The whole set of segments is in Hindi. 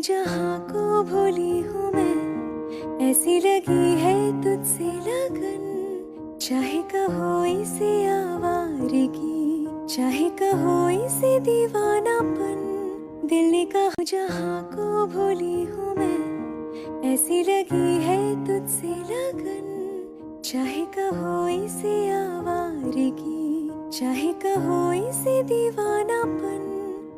जहाँ को भूली हूँ मैं, ऐसी लगी है तुझसे लगन। चाहे कहो इसे आवारगी, चाहे कहो इसे दीवानापन, दिल ने कहा जहाँ को भूली हूँ मैं, ऐसी लगी है तुझसे लगन। चाहे कहो इसे आवारगी, चाहे कहो इसे दीवानापन,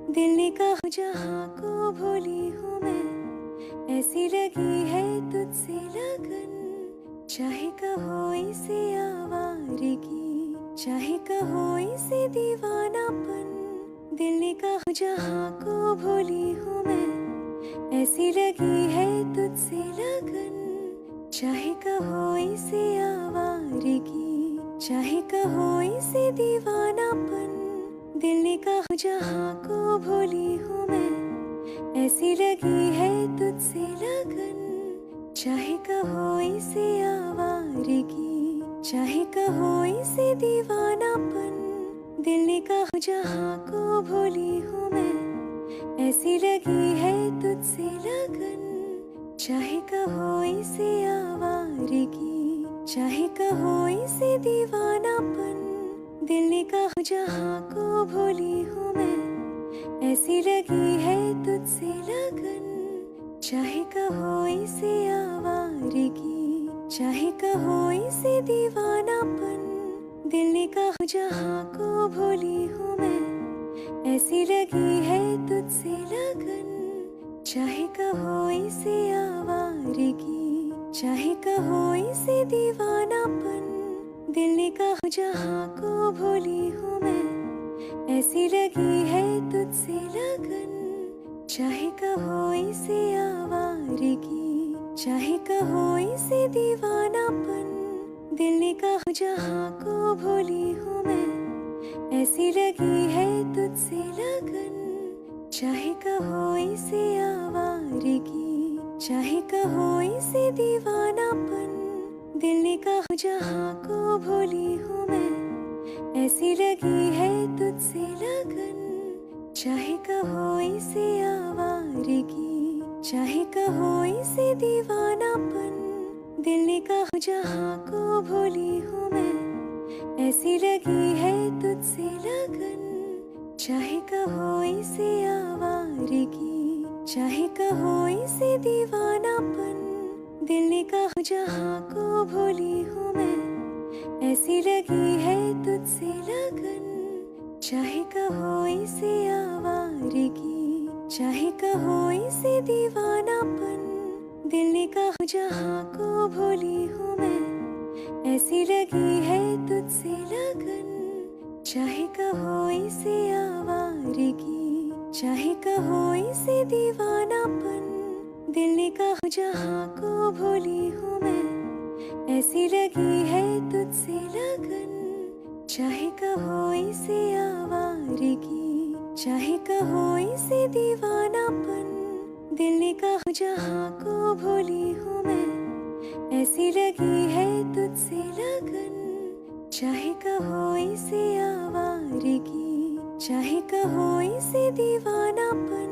दिल ने कहा जहाँ को भूली हूँ मैं, ऐसी लगी है तुझसे लगन। चाहे कहो इसे आवारगी, चाहे कहो इसे दीवानापन, दिल ने कहा जहाँ को भूली हूँ मैं, ऐसी लगी है तुझसे लगन। चाहे कहो इसे आवारगी, चाहे कहो इसे दीवानापन, दिल ने कहा जहाँ को भूली हूँ मैं, ऐसी लगी है तुझसे लगन। चाहे कहो इसे आवारगी, चाहे कहो इसे दीवानापन, दिल ने कहा जहाँ को भूली हूँ मैं, ऐसी लगी है तुझसे लगन। चाहे कहो इसे आवारगी, चाहे कहो इसे दीवानापन, दिल ने कहा जहाँ को भूली हूँ मैं, ऐसी लगी है तुझसे लगन। चाहे कहो इसे आवारगी, चाहे कहो इसे दीवानापन, दिल ने कहा जहाँ को भूली हूँ मैं, ऐसी लगी है तुझसे लगन। चाहे कहो इसे आवारगी, चाहे कहो इसे दीवानापन, दिल ने कहा जहाँ को भूली हूँ मैं, ऐसी लगी है तुझसे लगन। चाहे कहो इसे आवारगी, चाहे कहो इसे दीवानापन, दिल ने कहा जहाँ को भूली हूँ मैं, ऐसी लगी है तुझसे लगन। चाहे कहो इसे आवारगी, चाहे कहो इसे दीवानापन, दिल ने कहा जहाँ को भूली हूँ मैं, ऐसी लगी है तुझसे लगन। चाहे कहो इसे आवारगी, चाहे कहो इसे दीवानापन, दिल ने कहा जहाँ को भूली हूँ मैं, ऐसी लगी है तुझसे लगन। चाहे कहो इसे आवारगी, चाहे कहो इसे दीवानापन, दिल ने कहा जहाँ को भूली हूँ मैं, ऐसी लगी है तुझसे लगन। चाहे कहो इसे आवारगी, चाहे कहो इसे दीवानापन, दिल ने कहा जहाँ को भूली हूँ मैं, ऐसी लगी है तुझसे लगन। चाहे कहो इसे आवारगी, चाहे कहो इसे दीवानापन, दिल ने कहा जहाँ को भूली हूँ मैं, ऐसी लगी है तुझसे लगन। चाहे कहो इसे आवारगी, चाहे कहो इसे दीवानापन, दिल ने कहा जहाँ को भूली हूँ मैं, ऐसी लगी है तुझसे लगन। चाहे कहो इसे आवारगी, चाहे कहो इसे दीवानापन,